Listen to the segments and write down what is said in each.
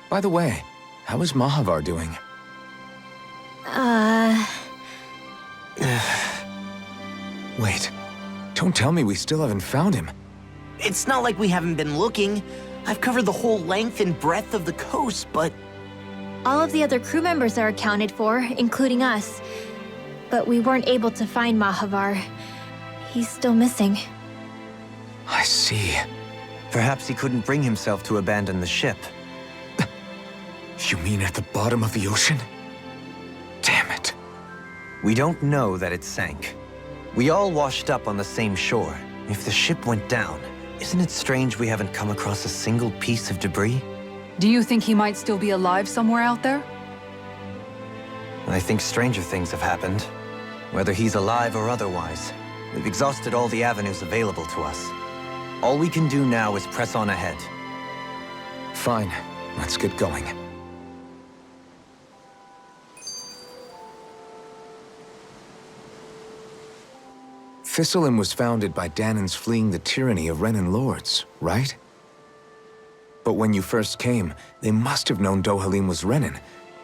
By the way, how is Mahavar doing? Wait, don't tell me we still haven't found him. It's not like we haven't been looking. I've covered the whole length and breadth of the coast, but... All of the other crew members are accounted for, including us. But we weren't able to find Mahavar. He's still missing. I see. Perhaps he couldn't bring himself to abandon the ship. You mean at the bottom of the ocean? Damn it. We don't know that it sank. We all washed up on the same shore. If the ship went down, isn't it strange we haven't come across a single piece of debris? Do you think he might still be alive somewhere out there? I think stranger things have happened. Whether he's alive or otherwise, we've exhausted all the avenues available to us. All we can do now is press on ahead. Fine, let's get going. Thistlein was founded by Danan's fleeing the tyranny of Renan lords, right? But when you first came, they must have known Dohalim was Renan.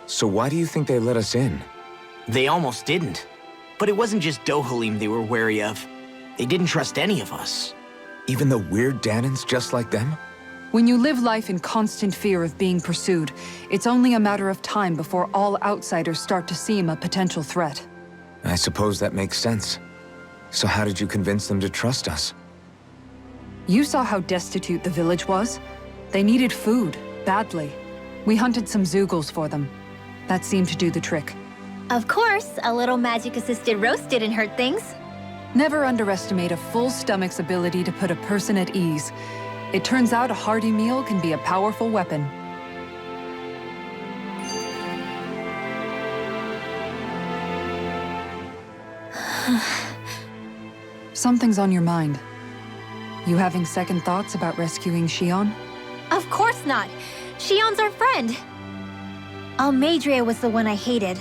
So why do you think they let us in? They almost didn't. But it wasn't just Dohalim they were wary of. They didn't trust any of us. Even the weird Danans just like them? When you live life in constant fear of being pursued, it's only a matter of time before all outsiders start to seem a potential threat. I suppose that makes sense. So how did you convince them to trust us? You saw how destitute the village was. They needed food, badly. We hunted some Zeugles for them. That seemed to do the trick. Of course, a little magic-assisted roast didn't hurt things. Never underestimate a full stomach's ability to put a person at ease. It turns out a hearty meal can be a powerful weapon. Something's on your mind. You having second thoughts about rescuing Shion? Of course not! Shion's our friend! Almeidria was the one I hated.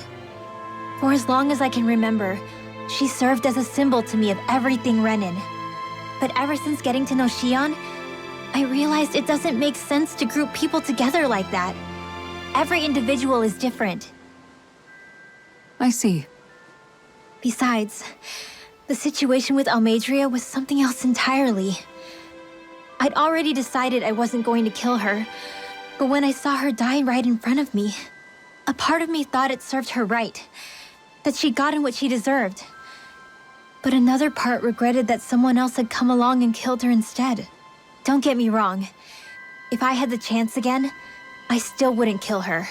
For as long as I can remember, she served as a symbol to me of everything Renan. But ever since getting to know Shion, I realized it doesn't make sense to group people together like that. Every individual is different. I see. Besides, the situation with Almeidria was something else entirely. I'd already decided I wasn't going to kill her, but when I saw her die right in front of me, a part of me thought it served her right, that she'd gotten what she deserved. But another part regretted that someone else had come along and killed her instead. Don't get me wrong. If I had the chance again, I still wouldn't kill her.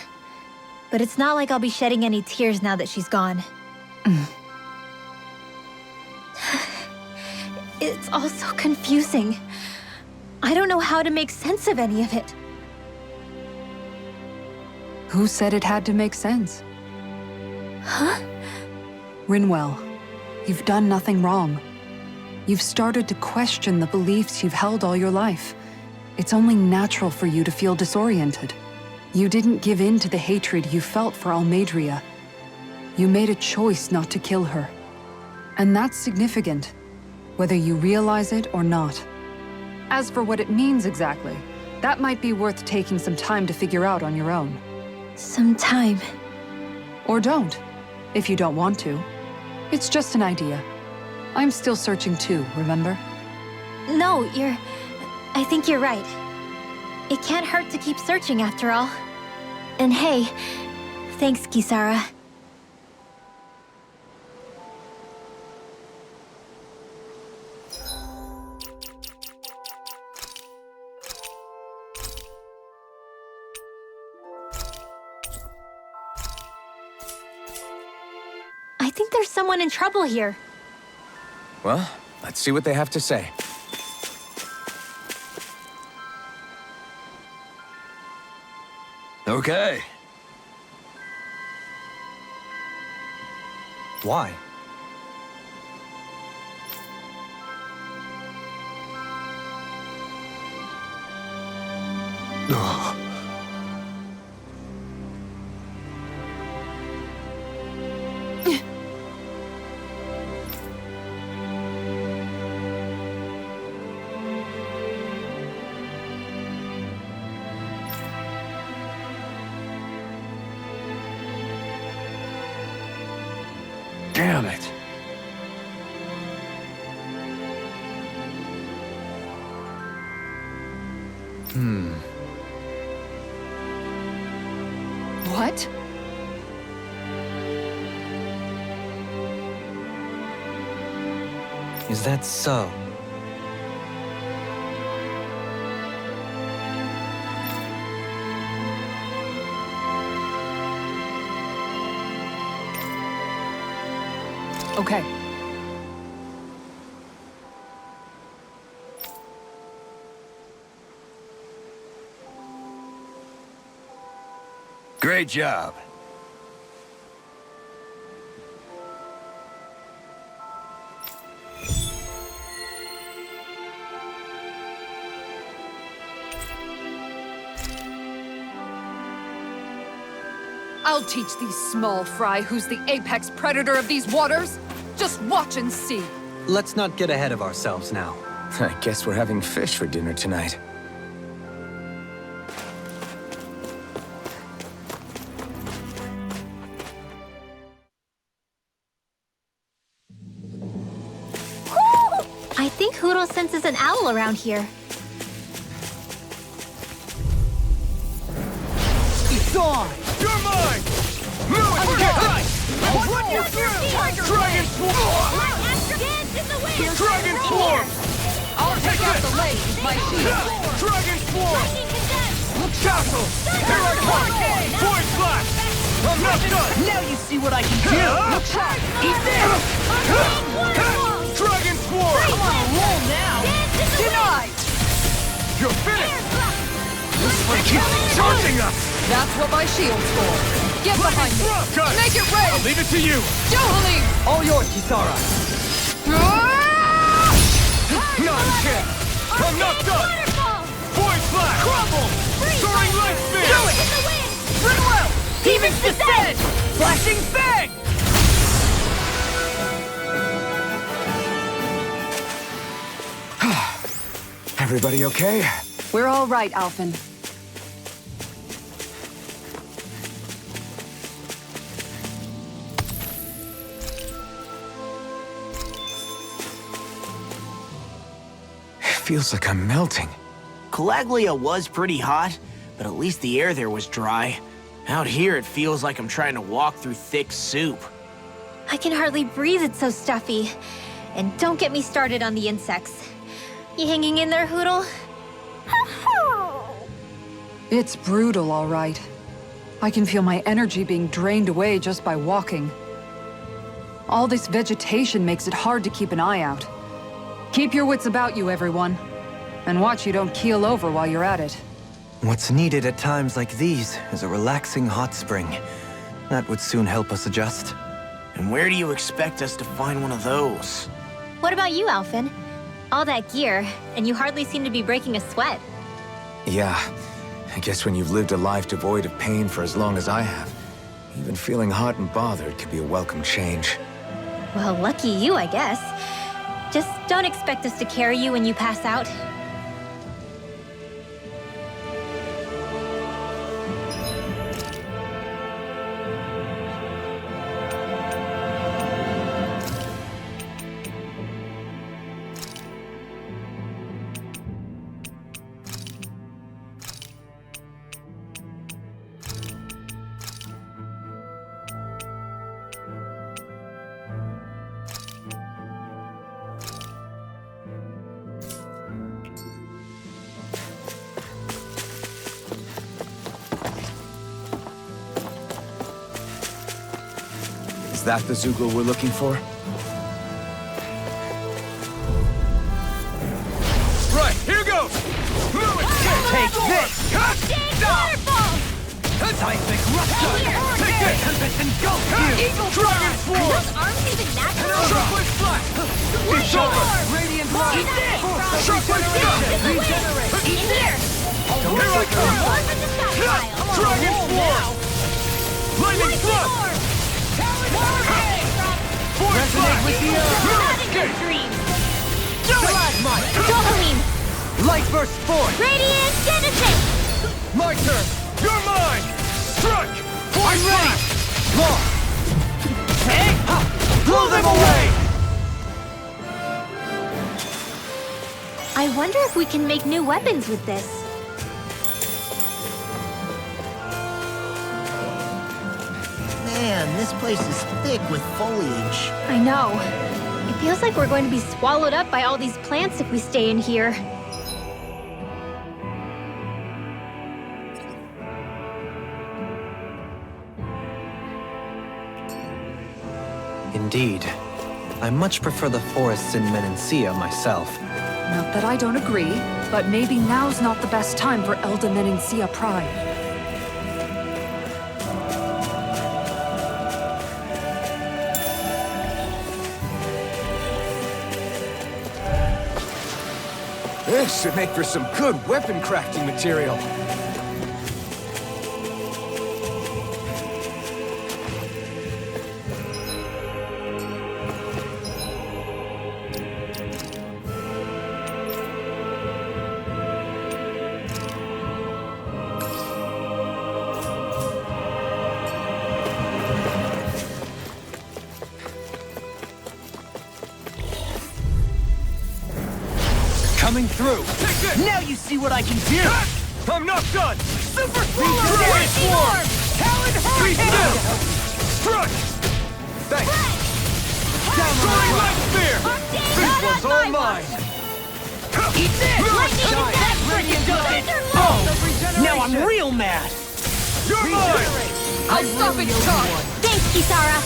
But it's not like I'll be shedding any tears now that she's gone. It's all so confusing. I don't know how to make sense of any of it. Who said it had to make sense? Huh? Rinwell, you've done nothing wrong. You've started to question the beliefs you've held all your life. It's only natural for you to feel disoriented. You didn't give in to the hatred you felt for Almeidria. You made a choice not to kill her. And that's significant, whether you realize it or not. As for what it means exactly, that might be worth taking some time to figure out on your own. Some time. Or don't, if you don't want to. It's just an idea. I'm still searching too, remember? No, I think you're right. It can't hurt to keep searching after all. And hey, thanks, Kisara. I think there's someone in trouble here. Well, let's see what they have to say. Okay. Why? Damn it! What? Is that so? Okay. Great job. I'll teach these small fry who's the apex predator of these waters. Just watch and see. Let's not get ahead of ourselves now. I guess we're having fish for dinner tonight. I think Hoodle senses an owl around here. It's on! You're mine! Move it! Right! What you Dragon Swarm! Dragon Swarm! I'll take out the legs with my shield. Dragon Swarm! Castle! Here I come! Void Blast! I'm not done! Now you see what I can do! Eat this! Dragon Swarm! I'm on a roll now! Denied! You're finished! This one keeps charging us! That's what my shield's for. Get behind me. Cut. Make it I'll rain! leave it to you! Johalim! All yours, Kisara. Non-chance! I'm not done! Void Blast! Crumble! Soaring Light Spin! Do it! Rinwell! Demon's Descent! Flashing Fang! Everybody okay? We're all right, Alfin. It feels like I'm melting. Calaglia was pretty hot, but at least the air there was dry. Out here, it feels like I'm trying to walk through thick soup. I can hardly breathe, it's so stuffy. And don't get me started on the insects. You hanging in there, Hoodle? It's brutal, all right. I can feel my energy being drained away just by walking. All this vegetation makes it hard to keep an eye out. Keep your wits about you, everyone. And watch you don't keel over while you're at it. What's needed at times like these is a relaxing hot spring. That would soon help us adjust. And where do you expect us to find one of those? What about you, Alfin? All that gear, and you hardly seem to be breaking a sweat. Yeah, I guess when you've lived a life devoid of pain for as long as I have, even feeling hot and bothered could be a welcome change. Well, lucky you, I guess. Just don't expect us to carry you when you pass out. Is that the Zugel we're looking for? Right, here goes! Move it! Take this! Seismic Rupture! Take this! Tempest engulf you! Dragon Swarm! Arms even natural? Chocolate Blast! It's over! Radiant Light! Eat this! Chocolate Blast! Regenerate! Eat this! Here I come! Dragon Swarm! Lightning Thrust! Void Blast! Johalim! Light Burst Force! Radiant Genesis! My turn! You're mine! Strike! Void Blast! Law! Hey! Blow them away! I wonder if we can make new weapons with this. Man, this place is thick with foliage. I know. It feels like we're going to be swallowed up by all these plants if we stay in here. Indeed. I much prefer the forests in Menancia myself. Not that I don't agree, but maybe now's not the best time for Elda Menancia pride. This should make for some good weapon crafting material. Coming through. Now you see what I can do! I'm not done! Super Lightning Swarm! Talon Be Hurricane! still! Strike! Thanks! Soaring Light Spear! This one's all mine! Eat this! Lightning Attack! Oh! Now I'm real mad! You're mine! I'll stop it, charge! Thanks, Kisara!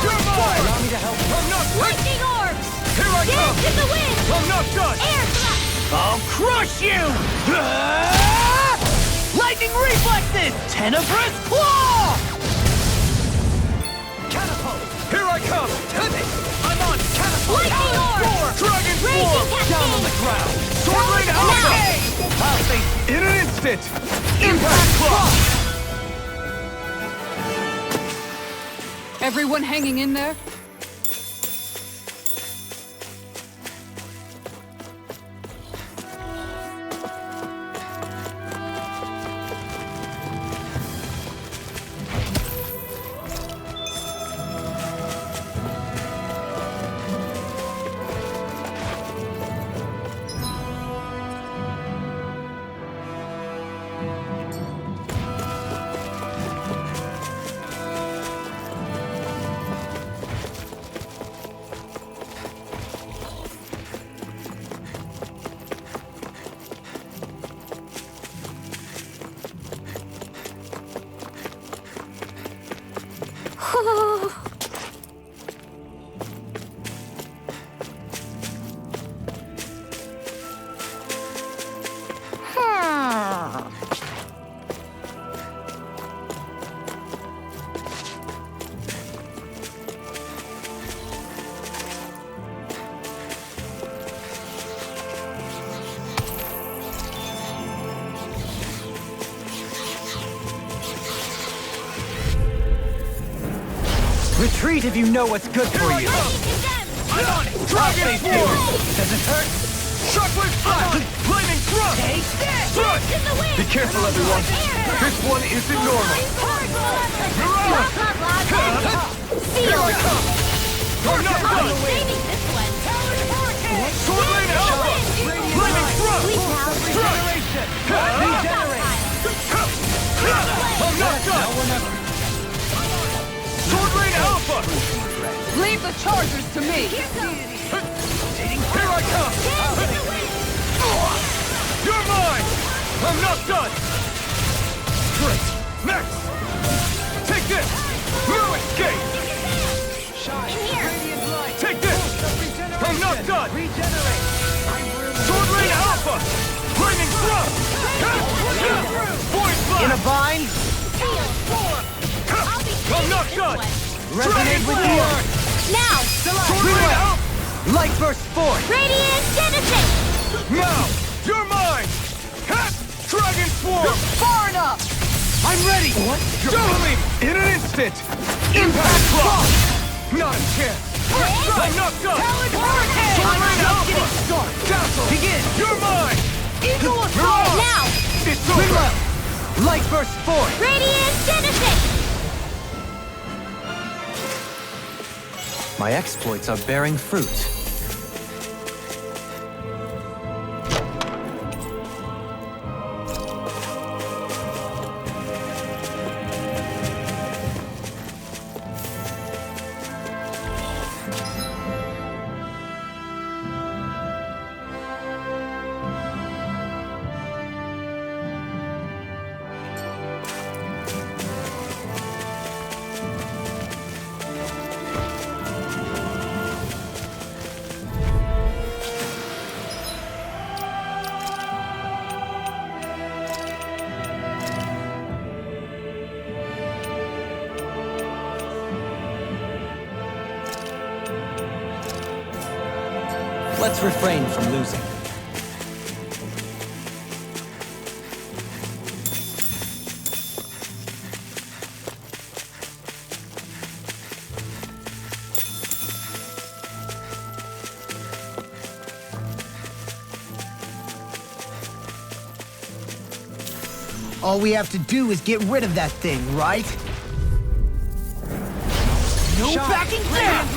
You're mine! Allow me to help. I'm not done! Lightning orb! Here I come! Dance in the wind! I'm not done! Air thrust! I'll crush you! Lightning reflexes! Tenebrous claw! Catapult! Here I come! I'm on catapult! Lightning orb! Dragon Raging Swarm! cascade! Down on the ground! Sword Rain Alpha! I'll face in an instant! Impact Claw! Everyone hanging in there? Retreat if you know what's good for you. I'm on it! Dragon Swarm! Does it hurt? Shockwave Flash! Flaming Thrust! Take this! Thrust! Be careful, everyone! This one isn't normal! You're out! Here I come! I'm not done! Sword Rain Alpha! Flaming Thrust! Thrust! I'm not done! Sword Rain Alpha! Leave the chargers to me! Here I come! You're mine! I'm not done! Great! Next! Take this! No escape! Take this! I'm not done! Sword Rain Alpha! Flaming Thrust! Voice Blast! In a vine? I'm not done! Resonate with the earth! Now! Sword Rain Alpha! Light burst forth! Radiant Genesis! Now! You're mine! Ha! Dragon Swarm! Far enough! I'm ready! What? Doubling! In an instant! Impact Claw! Not a chance! I'm not done! Talon Hurricane! Sword Rain Just Alpha! getting started! Castle! Begin! You're mine! Eagle You're Assault! out! Now! It's over! Light burst forth! Radiant Genesis! My exploits are bearing fruit. Let's refrain from losing. All we have to do is get rid of that thing, right? No backing down!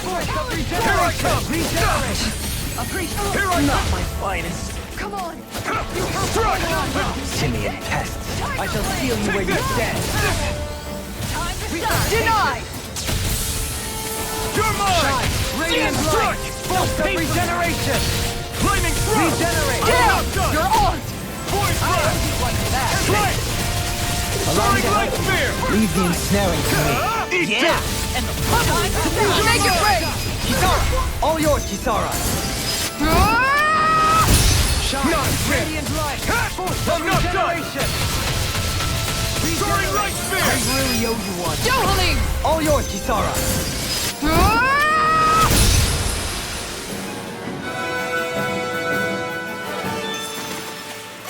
Here I come! Here I Not come! my finest. Come on! Strike! Simian pests. I shall seal you where you stand. Denied! You're mine! Radiant Strike! Pulse of regeneration! Flaming throw! Regenerate! I'm not done! You're on! Void blast! Strike! Soaring light spear! Leave the ensnaring to me. Eat Yeah! this! And the puzzle! Make it rain! Kisara! All yours, Kisara! Not radiant light! I'm not done! Soaring light spear! I really owe you one. Yohaling! All yours, Kisara!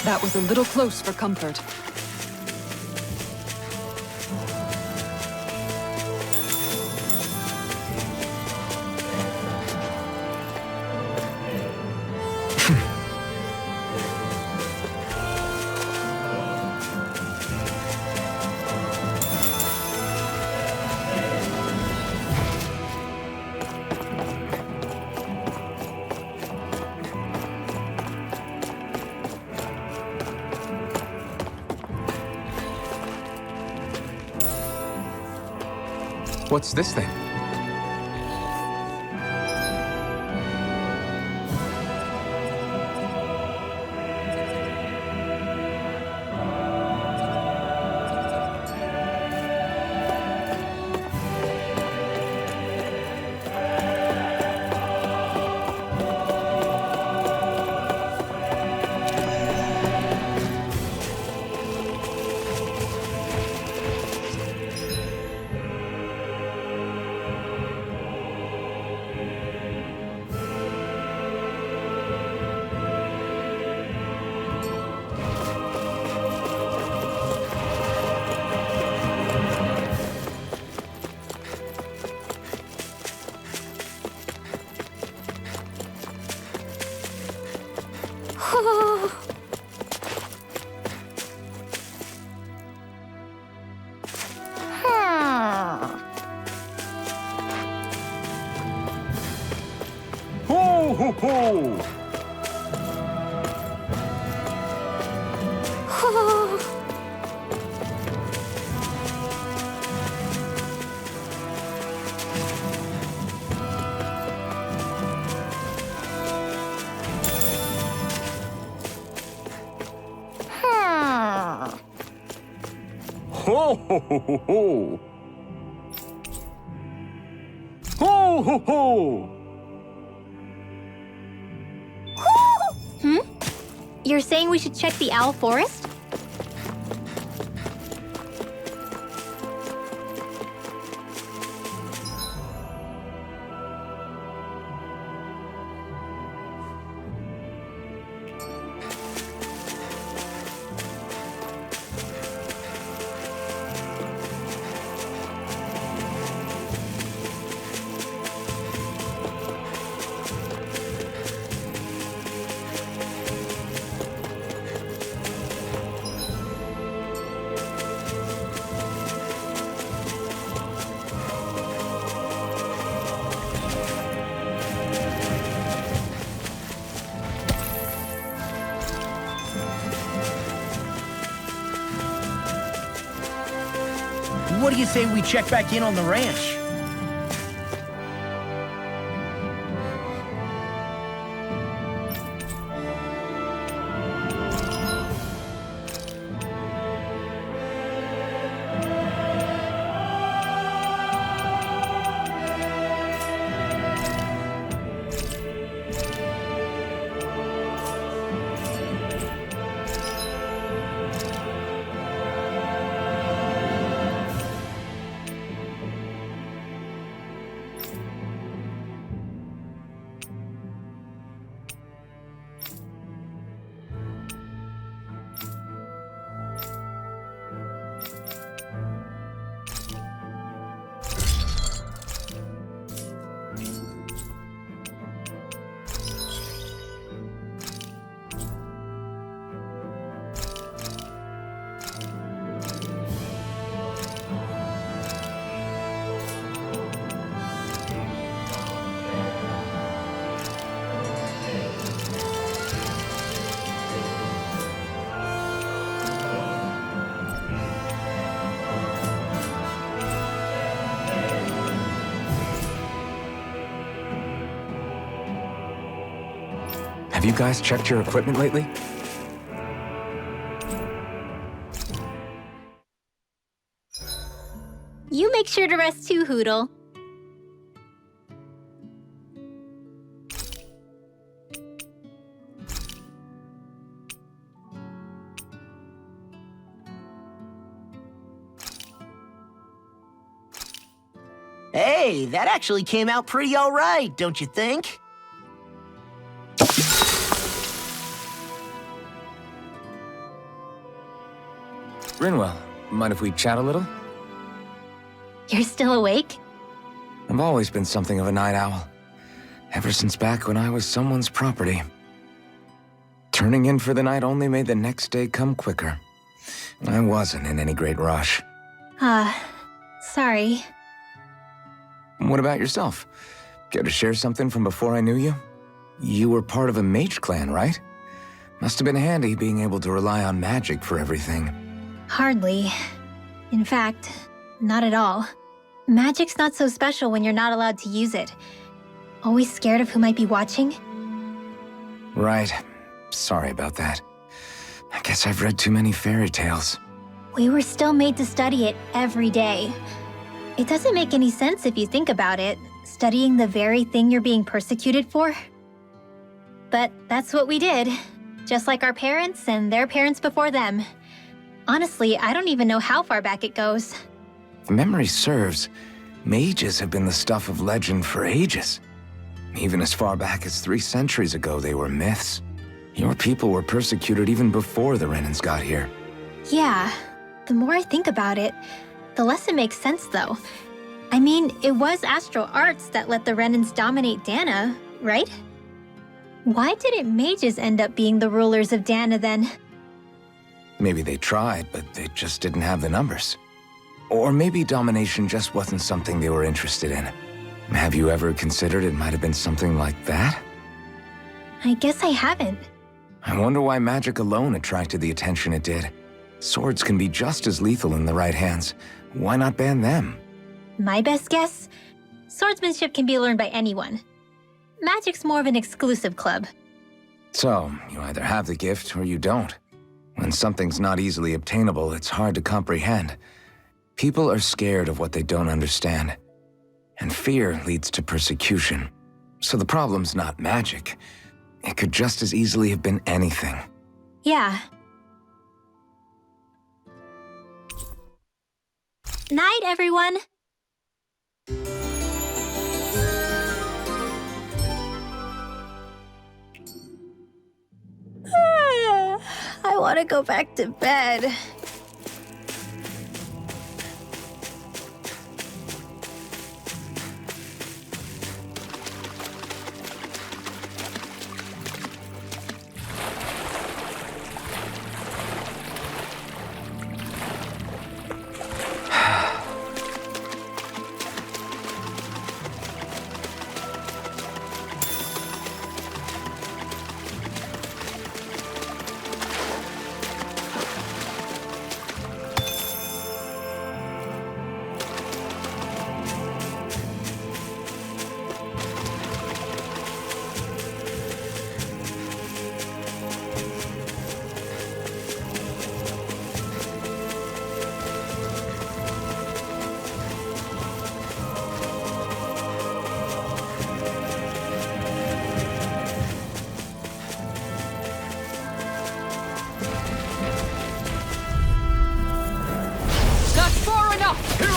That was a little close for comfort. What's this thing? Ho ho ho! Ho ho ho ho ho! Ho ho ho! You're saying we should check the owl forest? what do you say we check back in on the ranch? Have you guys checked your equipment lately? You make sure to rest too, Hoodle. Hey, that actually came out pretty all right, don't you think? Rinwell, mind if we chat a little? You're still awake? I've always been something of a night owl. Ever since back when I was someone's property. Turning in for the night only made the next day come quicker. I wasn't in any great rush. Sorry. What about yourself? Care to share something from before I knew you? You were part of a mage clan, right? Must have been handy being able to rely on magic for everything. Hardly. In fact, not at all. Magic's not so special when you're not allowed to use it. Always scared of who might be watching? Right. Sorry about that. I guess I've read too many fairy tales. We were still made to study it every day. It doesn't make any sense if you think about it, studying the very thing you're being persecuted for. But that's what we did, just like our parents and their parents before them. Honestly, I don't even know how far back it goes. If memory serves, mages have been the stuff of legend for ages. Even as far back as 3 centuries ago, they were myths. Your people were persecuted even before the Renans got here. Yeah, the more I think about it, the less it makes sense though. I mean, it was astral arts that let the Renans dominate Dana, right? Why didn't mages end up being the rulers of Dana then? Maybe they tried, but they just didn't have the numbers. Or maybe domination just wasn't something they were interested in. Have you ever considered it might have been something like that? I guess I haven't. I wonder why magic alone attracted the attention it did. Swords can be just as lethal in the right hands. Why not ban them? My best guess? Swordsmanship can be learned by anyone. Magic's more of an exclusive club. So, you either have the gift or you don't. When something's not easily obtainable, it's hard to comprehend. People are scared of what they don't understand. And fear leads to persecution. So the problem's not magic. It could just as easily have been anything. Yeah. Night, everyone! I want to go back to bed.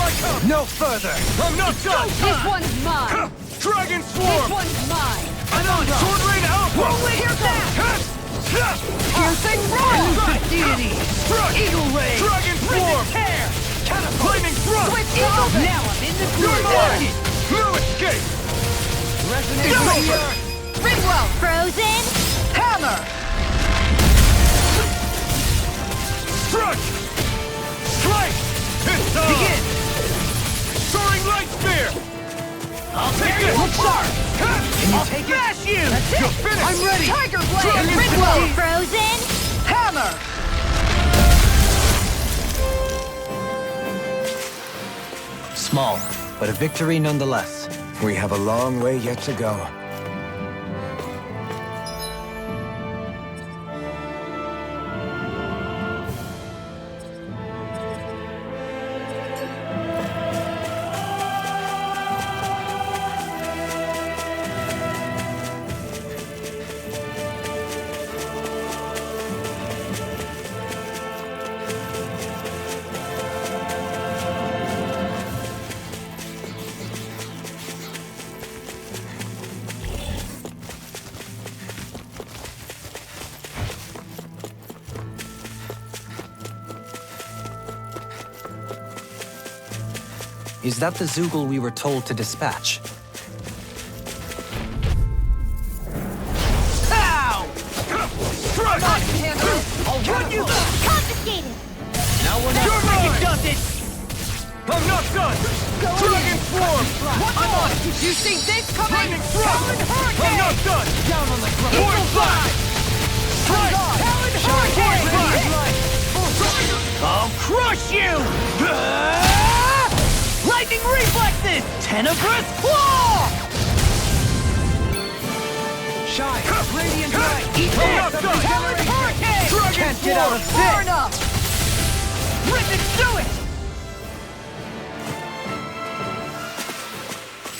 I come! No further! I'm not done! This one's mine! Dragon This Swarm! one's mine! I'm on Sword Rain Alpha! Rolling your back! Piercing roar! Elusive Deity! Struck! Eagle ray! Dragon Swarm! Tear! Flaming Thrust! Switch eagle! Now I'm in the You're mine! groove! No escape! Resonate Go! with the earth! Ringwell! Frozen? Hammer! Struck! Strike! It's on! Begin! Soaring Light Spear! I'll take it! Look sharp! Can I'll smash you! That's it! You're finished! I'm ready! Tiger Blade! Dragon Ringwell! Frozen? Hammer! Small, but a victory nonetheless. We have a long way yet to go. Is that the Zoogle we were told to dispatch? Ow! Struck! I can handle it! I'll run you! Confiscated! Now we're not You're second mine! guessing! I'm not done! Dragon Swarm! I'm on! You see this coming? Flaming Thrust! Talon I'm Hurricane! not done! Down on the ground! Warp Eagle Flash! Strike! Talon Hurricane! I'll crush you! Lightning reflexes! Tenebrous claw! Shine! Radiant light! Eat I'm not this! done! Talon Hurricane! Dragon Can't get out of Swarm! far enough! Rip it through it!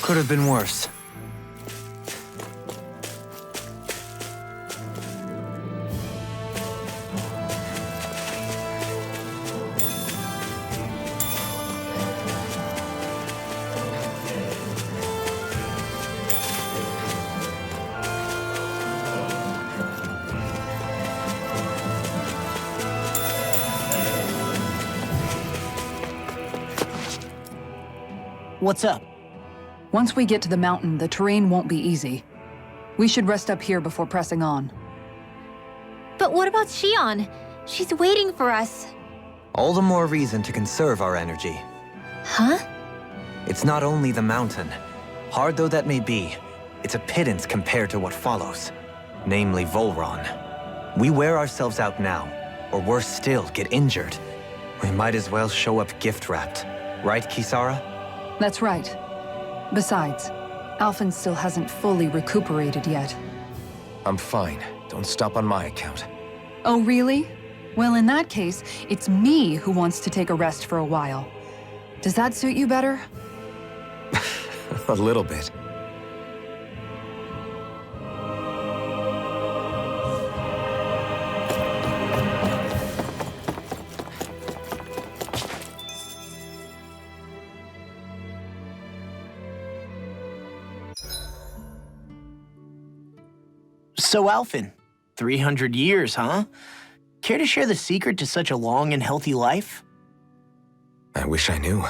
Could have been worse. What's up? Once we get to the mountain, the terrain won't be easy. We should rest up here before pressing on. But what about Shion? She's waiting for us. All the more reason to conserve our energy. Huh? It's not only the mountain. Hard though that may be, it's a pittance compared to what follows. Namely Volron. We wear ourselves out now, or worse still, get injured. We might as well show up gift-wrapped. Right, Kisara? That's right. Besides, Alfin still hasn't fully recuperated yet. I'm fine. Don't stop on my account. Oh, really? Well, in that case, it's me who wants to take a rest for a while. Does that suit you better? A little bit. So, Alfin, 300 years, huh? Care to share the secret to such a long and healthy life? I wish I knew.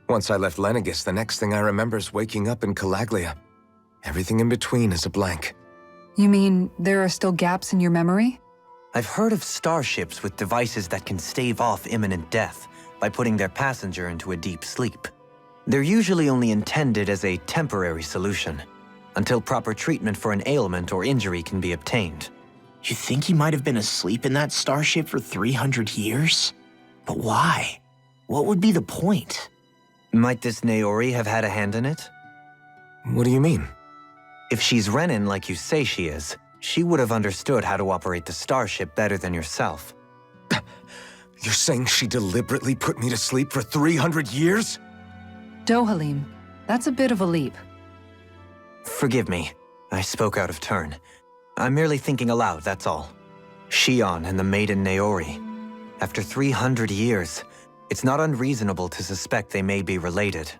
Once I left Lenegis, the next thing I remember is waking up in Calaglia. Everything in between is a blank. You mean there are still gaps in your memory? I've heard of starships with devices that can stave off imminent death by putting their passenger into a deep sleep. They're usually only intended as a temporary solution, until proper treatment for an ailment or injury can be obtained. You think he might have been asleep in that starship for 300 years? But why? What would be the point? Might this Naori have had a hand in it? What do you mean? If she's Renin like you say she is, she would have understood how to operate the starship better than yourself. You're saying she deliberately put me to sleep for 300 years? Dohalim, that's a bit of a leap. Forgive me. I spoke out of turn. I'm merely thinking aloud, that's all. Shion and the maiden Naori. After 300 years, It's not unreasonable to suspect they may be related.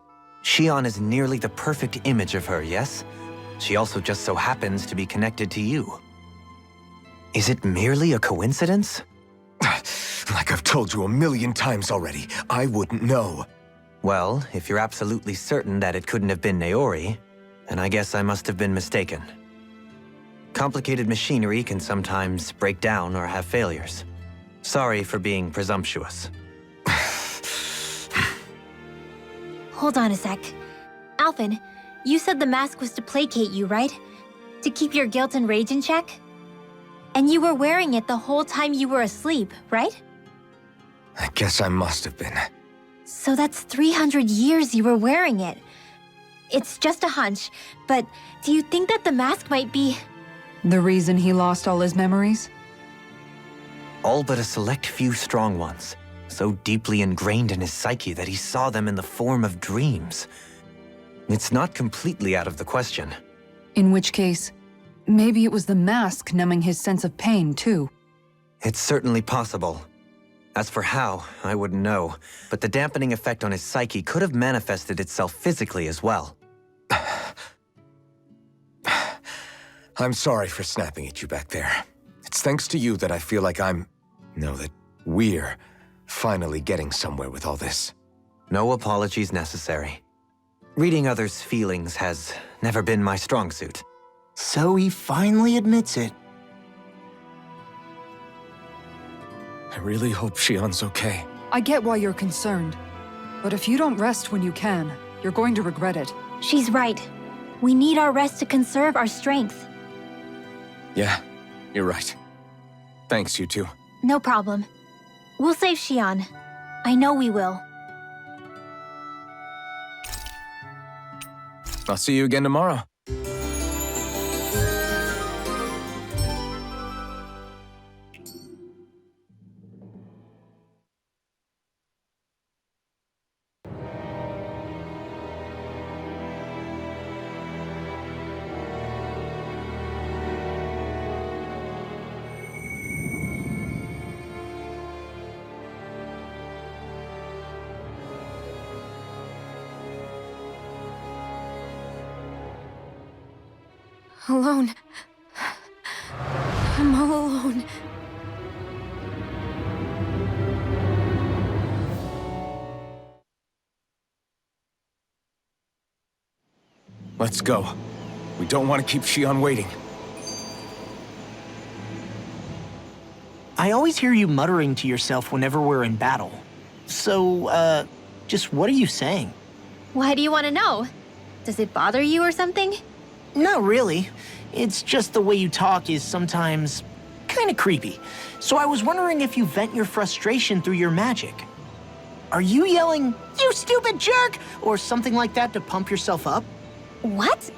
Xion is nearly the perfect image of her, yes? She also just so happens to be connected to you. Is it merely a coincidence? Like I've told you a million times already, I wouldn't know. Well, if you're absolutely certain that it couldn't have been Naori, then I guess I must have been mistaken. Complicated machinery can sometimes break down or have failures. Sorry for being presumptuous. Hold on a sec. Alfin, you said the mask was to placate you, right? To keep your guilt and rage in check? And you were wearing it the whole time you were asleep, right? I guess I must have been. So that's 300 years you were wearing it. It's just a hunch, but do you think that the mask might be... The reason he lost all his memories? All but a select few strong ones, so deeply ingrained in his psyche that he saw them in the form of dreams. It's not completely out of the question. In which case, maybe it was the mask numbing his sense of pain, too. It's certainly possible. As for how, I wouldn't know, but the dampening effect on his psyche could have manifested itself physically as well. I'm sorry for snapping at you back there. It's thanks to you that I feel like that we're finally getting somewhere with all this. No apologies necessary. Reading others' feelings has never been my strong suit. So he finally admits it. I really hope Shion's okay. I get why you're concerned. But if you don't rest when you can, you're going to regret it. She's right. We need our rest to conserve our strength. Yeah, you're right. Thanks, you two. No problem. We'll save Xion. I know we will. I'll see you again tomorrow. Alone. I'm all alone. Let's go. We don't want to keep Xion waiting. I always hear you muttering to yourself whenever we're in battle. So, just what are you saying? Why do you want to know? Does it bother you or something? Not really. It's just the way you talk is sometimes kind of creepy. So I was wondering if you vent your frustration through your magic. Are you yelling, "You stupid jerk," or something like that to pump yourself up? What?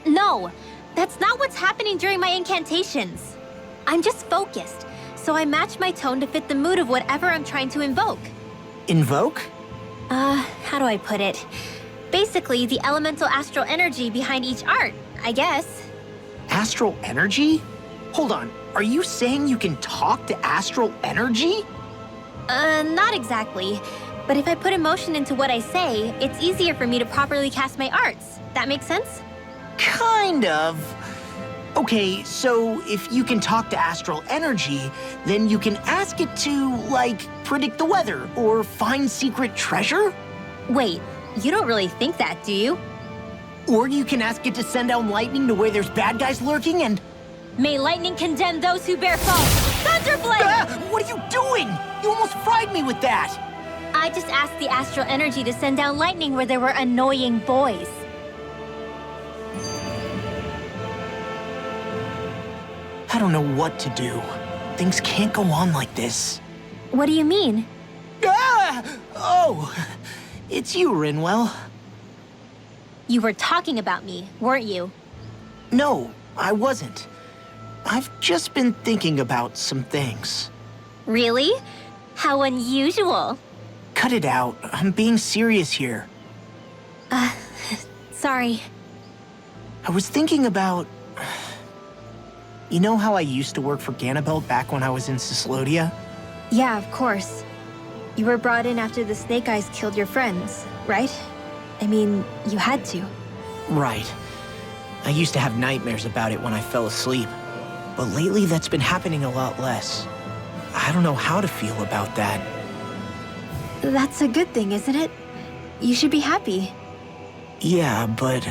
No, that's not what's happening during my incantations. I'm just focused, so I match my tone to fit the mood of whatever I'm trying to invoke. Invoke? How do I put it? Basically, the elemental astral energy behind each art, I guess. Astral energy? Hold on, are you saying you can talk to astral energy? Not exactly. But if I put emotion into what I say, it's easier for me to properly cast my arts. That makes sense? Kind of. Okay, so if you can talk to astral energy, then you can ask it to, like, predict the weather or find secret treasure? Wait, you don't really think that, do you? Or you can ask it to send down lightning to where there's bad guys lurking and... May lightning condemn those who bear false! Thunderblade! Ah, what are you doing? You almost fried me with that! I just asked the astral energy to send down lightning where there were annoying boys. I don't know what to do. Things can't go on like this. What do you mean? Ah! Oh, it's you, Rinwell. You were talking about me, weren't you? No, I wasn't. I've just been thinking about some things. Really? How unusual. Cut it out. I'm being serious here. Sorry. I was thinking about... You know how I used to work for Ganabelt back when I was in Cyslodia? Yeah, of course. You were brought in after the Snake Eyes killed your friends, right? I mean, you had to. Right. I used to have nightmares about it when I fell asleep. But lately that's been happening a lot less. I don't know how to feel about that. That's a good thing, isn't it? You should be happy. Yeah, but...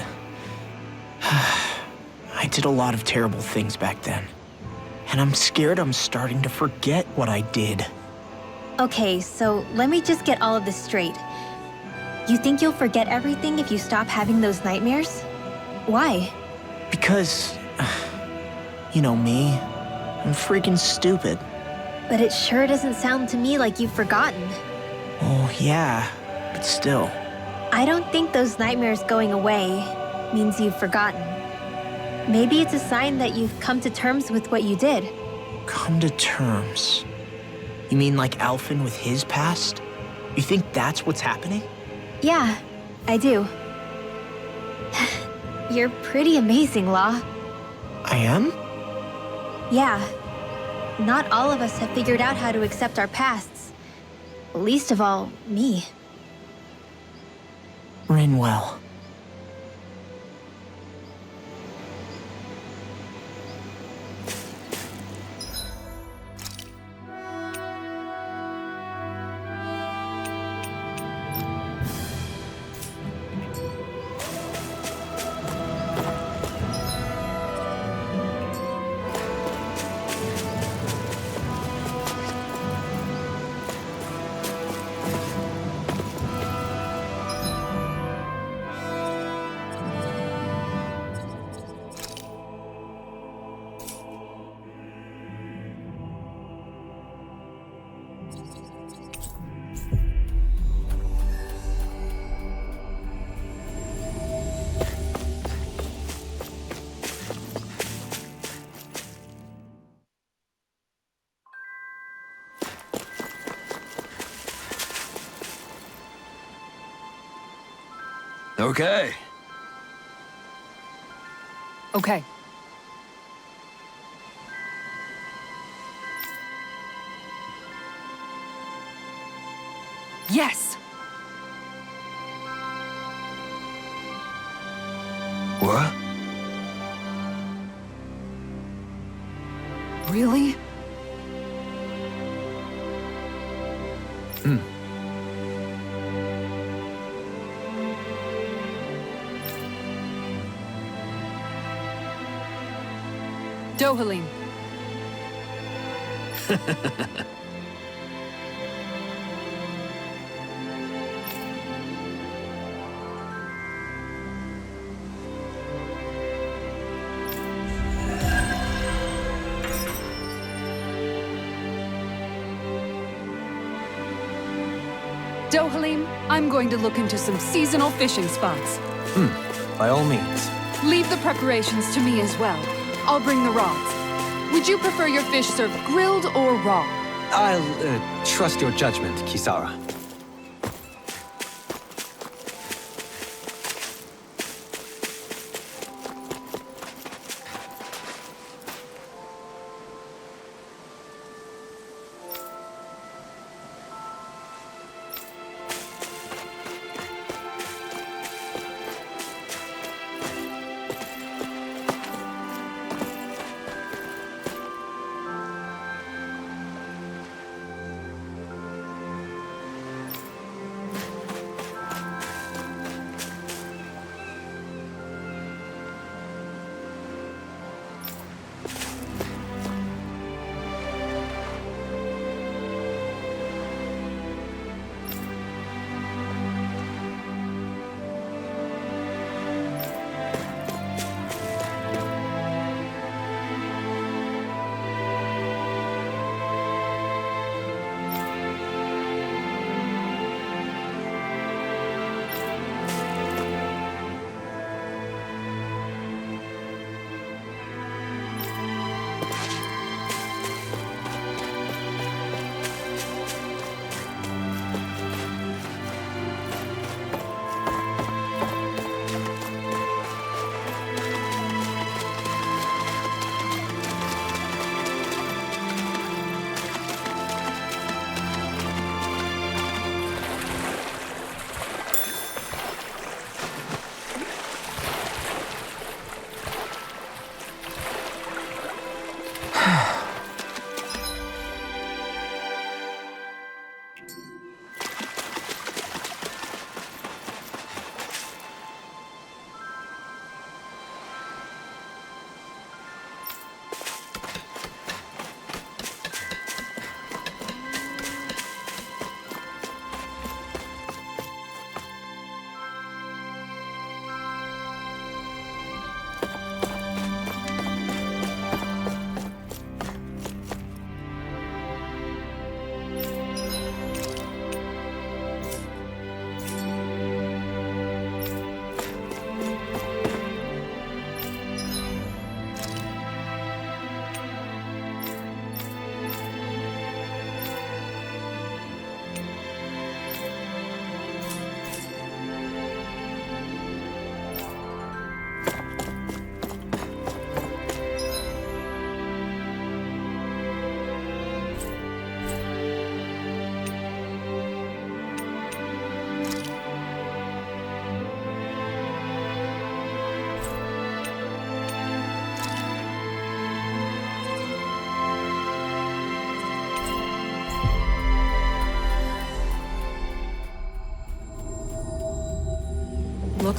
I did a lot of terrible things back then. And I'm scared I'm starting to forget what I did. Okay, so let me just get all of this straight. You think you'll forget everything if you stop having those nightmares? Why? Because... you know me. I'm freaking stupid. But it sure doesn't sound to me like you've forgotten. Oh, yeah. But still. I don't think those nightmares going away means you've forgotten. Maybe it's a sign that you've come to terms with what you did. Come to terms? You mean like Alfin with his past? You think that's what's happening? Yeah, I do. You're pretty amazing, Law. I am? Yeah. Not all of us have figured out how to accept our pasts. Least of all, me. Rinwell. Okay. Okay. Yes! What? Really? Dohalim. Dohalim, I'm going to look into some seasonal fishing spots. By all means. Leave the preparations to me as well. I'll bring the rods. Would you prefer your fish served grilled or raw? I'll trust your judgment, Kisara.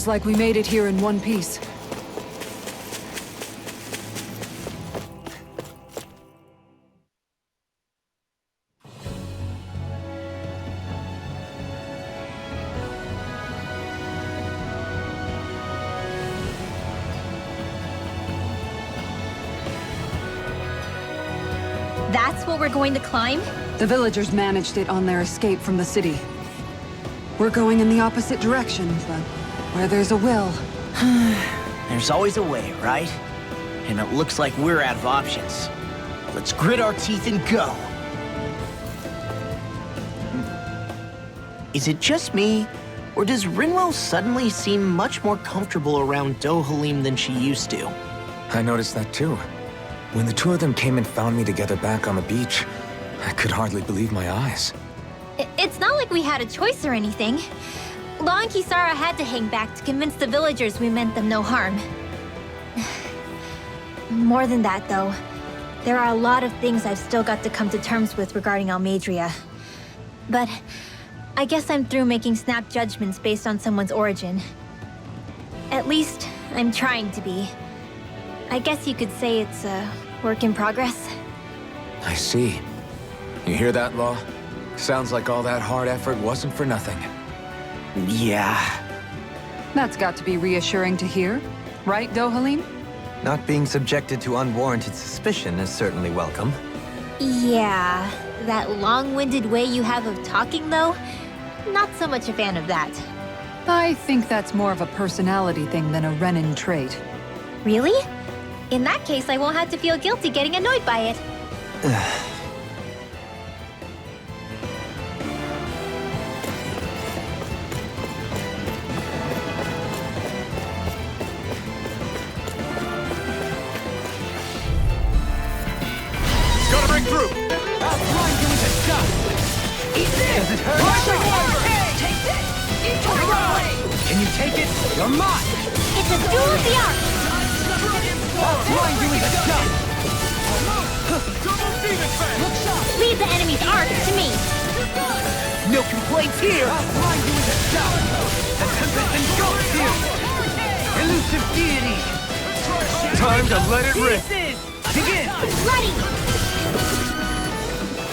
Looks like we made it here in one piece. That's what we're going to climb? The villagers managed it on their escape from the city. We're going in the opposite direction, but where there's a will... There's always a way, right? And it looks like we're out of options. Let's grit our teeth and go. Is it just me, or does Rinwell suddenly seem much more comfortable around Dohalim than she used to? I noticed that too. When the two of them came and found me together back on the beach, I could hardly believe my eyes. It's not like we had a choice or anything. Law and Kisara had to hang back to convince the villagers we meant them no harm. More than that, though, there are a lot of things I've still got to come to terms with regarding Almeidria. But I guess I'm through making snap judgments based on someone's origin. At least, I'm trying to be. I guess you could say it's a work in progress. I see. You hear that, Law? Sounds like all that hard effort wasn't for nothing. Yeah. That's got to be reassuring to hear. Right, Dohalim? Not being subjected to unwarranted suspicion is certainly welcome. Yeah, that long-winded way you have of talking, though? Not so much a fan of that. I think that's more of a personality thing than a Renin trait. Really? In that case, I won't have to feel guilty getting annoyed by it. Gotta break through! I'll blind you with a shot! Eat this! Does it hurt? Take this! Can you take it? You're mine! It's a duel of the arts! I'll blind you with a shot! Double demon fang! Leave the enemy's arc to me. No complaints here! I'll blind you with a shot! The tempest engulfs you! Elusive deity! Time to let it rip! Begin! Ready!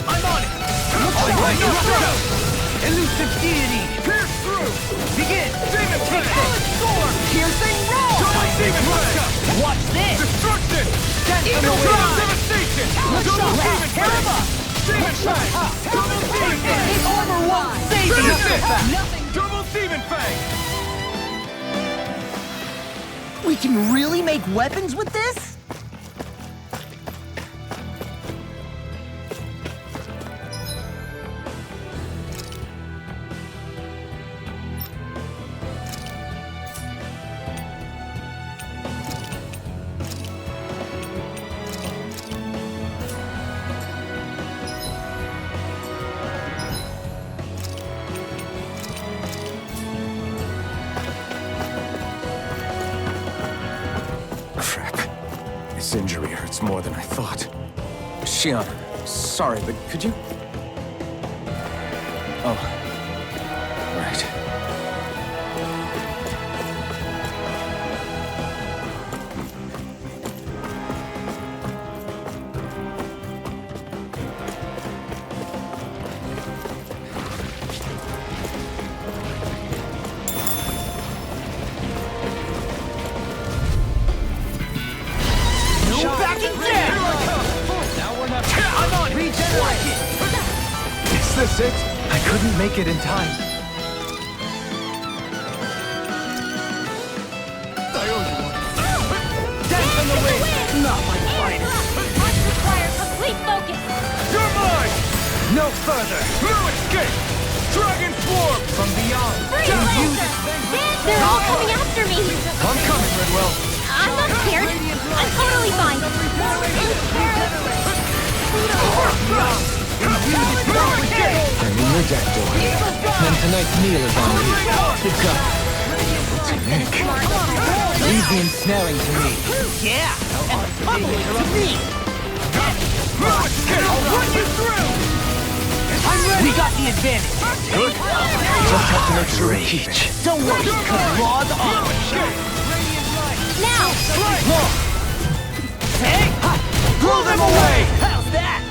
I'm on it! Elusive deity! Pierce through! Begin! Demon fang! Storm! Piercing roll! Double demon fang! Watch this! Destruction! Eagle drive! Devastation! Look Double shot! demon Tear him fang! up! Demon fang! Double demon fang! His armor won't save you! Nothing! Double demon fang! We can really make weapons with this? Crap. This injury hurts more than I thought. Shion, sorry, but could you... Oh. Right. No backing down! I'm on it! Watch it! Is this it? I couldn't make it in time. Death in the wind! Not my finest! Must require complete focus. You're mine! No further! No escape! Dragon swarm! From beyond! They're all coming after me. I'm coming, Rinwell! I'm not scared. I'm totally fine. I'm in your deck door. Then tonight's meal is on me. Good God. To Nick. Leave the ensnaring to me. Yeah! And the pummeling to me! No escape! I'll run you through! We got the the advantage. Good. Just have to make sure we keep it. Don't worry, because log on. Now! Hey! Blow them away! How's that?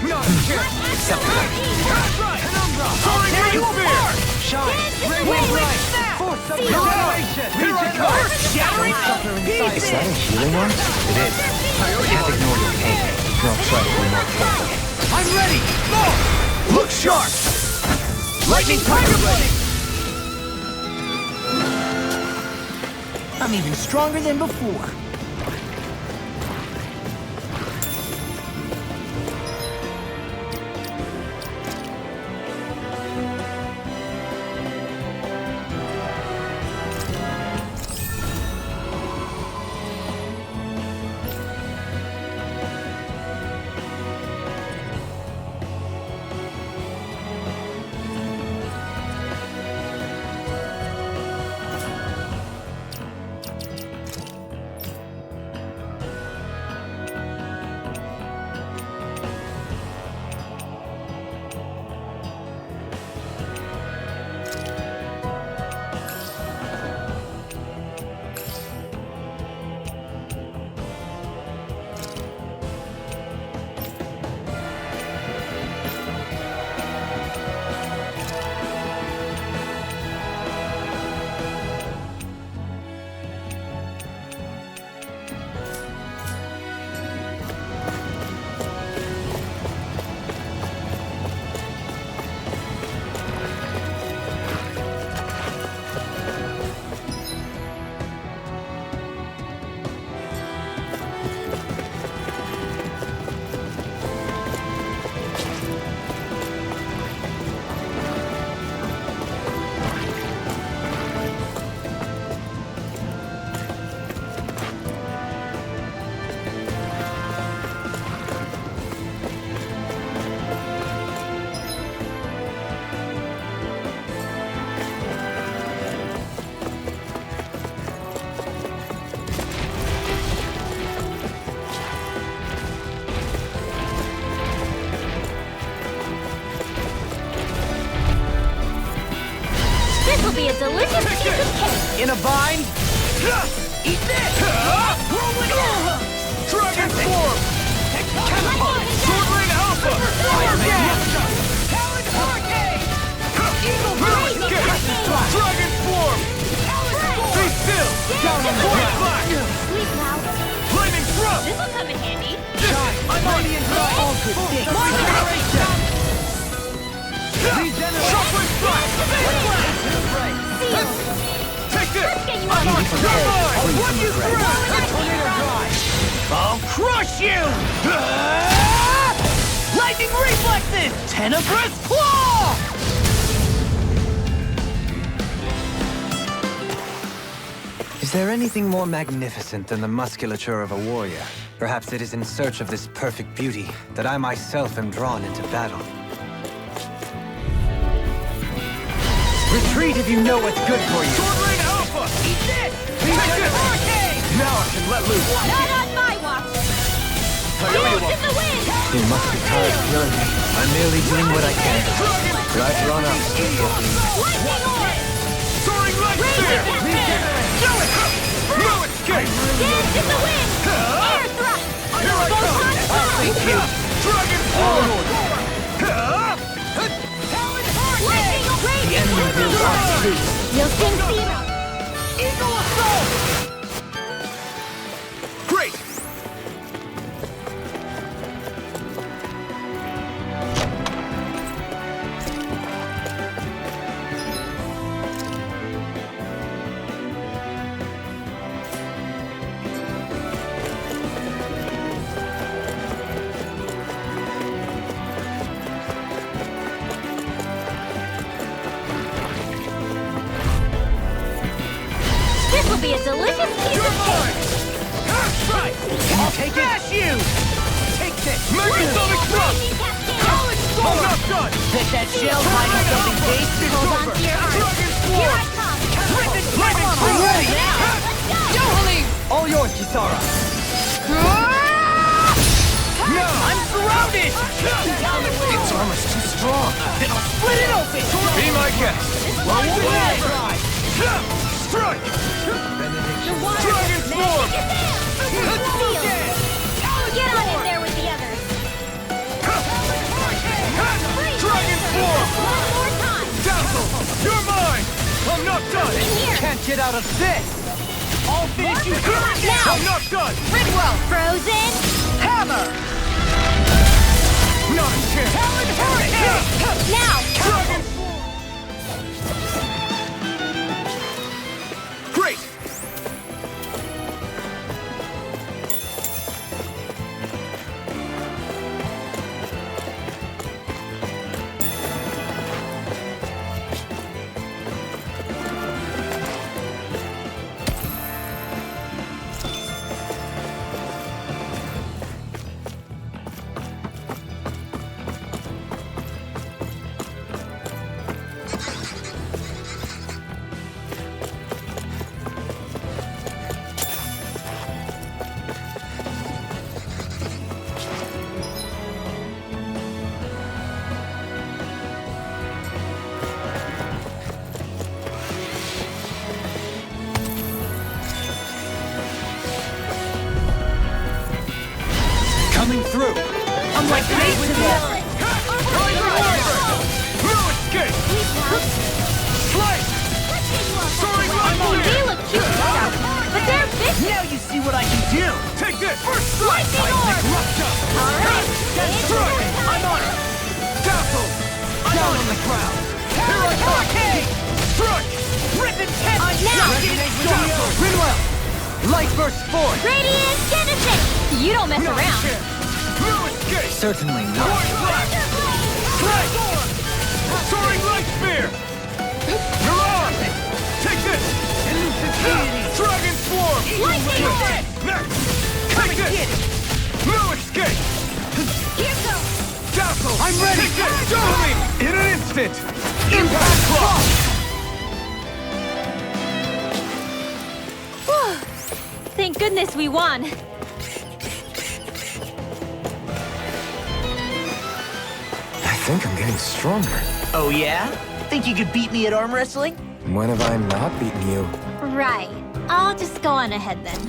Soaring Green Spear! Shine! Wait, Force of regeneration! Here I come! Shattering Is that a healing art? It is. Can't ignore your pain. I'll try to be more careful. I'm ready! Go! Look sharp! Lightning Tiger Blade! I'm even stronger than before. Be a delicious piece of cake! In a bind? Eat this! Whirlwind! Dragon Form! Swordling Alpha! Talon Hurricane! Eagle Dragon Form! Be still! Down on the Void Black! Sleep now. Lightning Thrust! This'll come in handy. I'm ready and all good things! Shuffling Strike! Take this! Get you on Come on! I'll run you through! Tornado Drive! I'll crush you! Lightning Reflexes! Tenebrous Claw! Is there anything more magnificent than the musculature of a warrior? Perhaps it is in search of this perfect beauty that I myself am drawn into battle. Retreat if you know what's good for you. Swordling Alpha! Eat this! Take this! Hurricane! Now I can let loose! Not on my watch! Blades in the wind! You must be tired of killing me. I'm merely doing what I can. Right, run up. Lightning Orb! Soaring Light Spear! Do it! No escape! Dance in the wind! Air thrust! Here I come! Thank you! Dragon Form! Lightning Rage! The enemy will not see! You'll soon see them! Eagle Assault! Great! This will be a delicious piece of cake! Right! I'll smash you! Take this! Megasonic Thrust! I'm not done! Bet that shell's hiding something base. Hold on to your arms. Dragon Here I Form! come! Lightning I'm Thrust! ready now! Yohalim! All yours, Kisara. I'm surrounded! Its armor's too strong. Split it open! Be my guest. Strike! Dragon form! Get on in there with the others! Dragon form! One more time! Dazzle! You're mine! I'm not done! In here! Can't get out of this! I'll finish you here! Now! I'm not done! Ridwell! Frozen! Hammer! Not a chance! Talon Hurricane! Now! Dragon! Great! Coming through! I'm like made with this! No escape! Slice! Soaring They lightning! look cute and stuff, but they're vicious! Now you see what I can do! Take this! First strike! Lightning orb! Alright! Strike! I'm on it! Dazzle! Down on the ground! Here I come! Strike! Rip and tip! Now! Dazzle! Rinwell! Light burst forth! Radiant Genesis! You don't mess around! No escape! Certainly not. Point black! Strike! Soaring light spear! You're on! Take this! Dragon swarm! Lightning! Next! Take this! No escape! Here goes! Dazzle! I'm ready! Take this! Dominating! In an instant! Impact block! Thank goodness we won! I think I'm getting stronger. Oh yeah? Think you could beat me at arm wrestling? When have I not beaten you? Right. I'll just go on ahead then.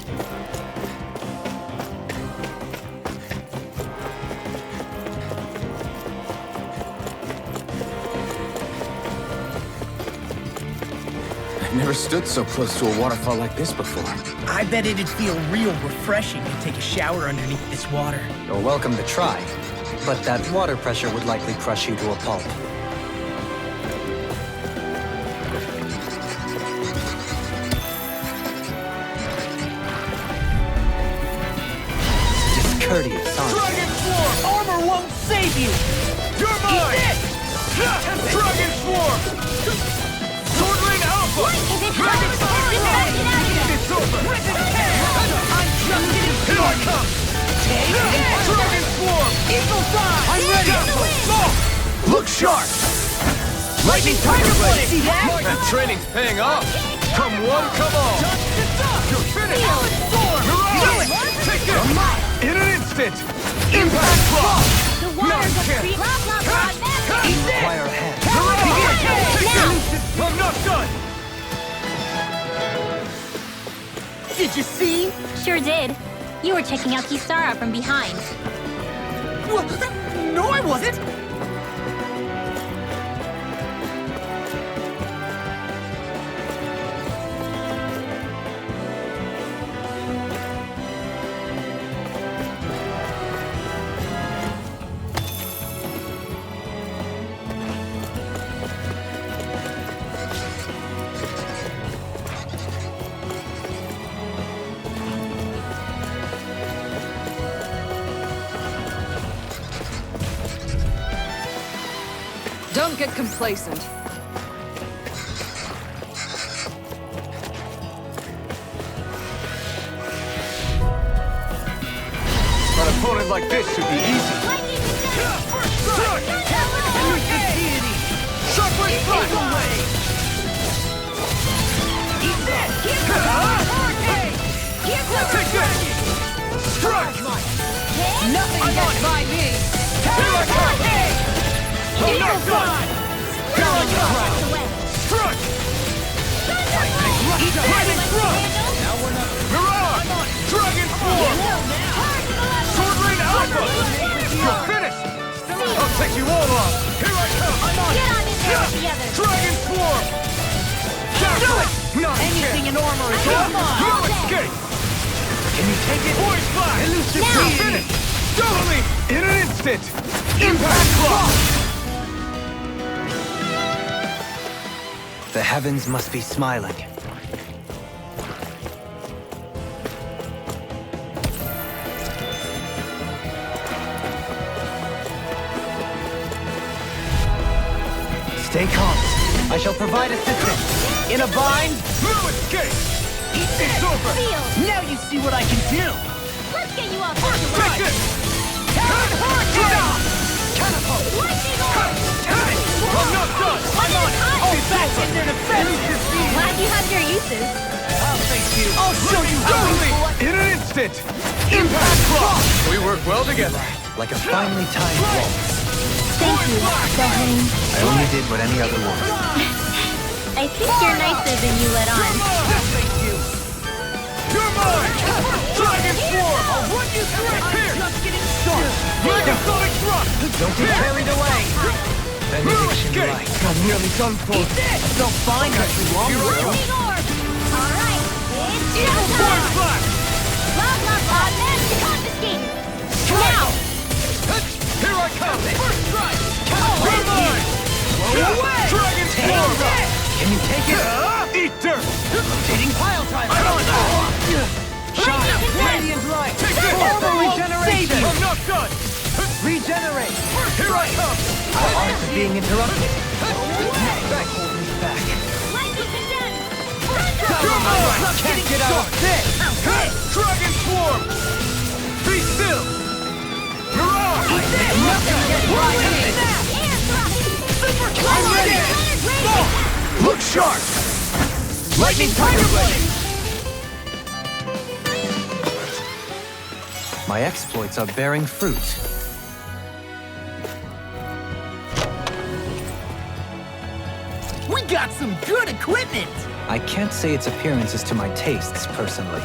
I've never stood so close to a waterfall like this before. I bet it'd feel real refreshing to take a shower underneath this water. You're welcome to try, but that water pressure would likely crush you to a pulp. Discourteous, aren't you? Dragon swarm! Armor won't save you! You're mine! Dragon swarm! Swordling Alpha! If it happens, just back it out again! It's over! I'm just getting Here I started! come! Take this! Dragon swarm! Eagle Dive! I'm ready! Look sharp! Lightning Tiger Blade! See that? That training's paying off! Come one, come all! You're finished! You're on! Take this! In an instant! Impact block! The water's a chance. treat! Blah, blah, blah, that's it! Require a hand. You're on! Take Now. this! I'm not done! Did you see? Sure did. You were checking out Kisara from behind. What? No, I wasn't! Don't get complacent. An opponent like this should be easy. Shockwave Blast! Take this! Strike! Nothing gets by me! Here I come! I'm I'll take you all on! Here I come! Get on in there with the others. Dragon Swarm! Do it! Not Anything in armor is Come all mine! No escape! Can you take it? Voice Flash! Elusive Now. Beam! Finish! Totally! In an instant! Impact Block! The heavens must be smiling. Stay calm. I shall provide assistance. In a bind? No escape! It's over! Feel. Now you see what I can do! Let's get you all back to Take life. this! Catapult! Lightning orb. I'm not done! I'm on hot. All back in their defense! Glad you have your uses. I'll face you! I'll show you how Totally! In an instant! Impact Block! We work well together. Like a finely timed waltz. Thank you, Gohan. I only did what any other would. I think you're nicer than you let on. You're mine! Dragon Swarm! I'll run you through it! Here. I'm just getting started! Megasonic Thrust! Don't get carried away. Benediction Escape! light. I'm nearly done for. They'll find us too long ago! Lightning orb. All right, it's Voice showtime. Flash! Blah, blah, blah. That's confiscated. Now. Here I come! First strike! You're mine! away! Dragon Swarm! Can you take it? Eat dirt! Rotating pile driver! Shine! Radiant light! Take this! Orbital regeneration! I'm not done! Regenerate! Here I come! Our arts are being interrupted. Back, hold me back. Lightning condemned. You're mine! Can't get out of this! Dragon Swarm! Be still! Mirage! Nothing gets by me! Air thrust. I'm ready! Look sharp! Lightning Tiger Blade! My exploits are bearing fruit. We got some good equipment! I can't say its appearance is to my tastes, personally.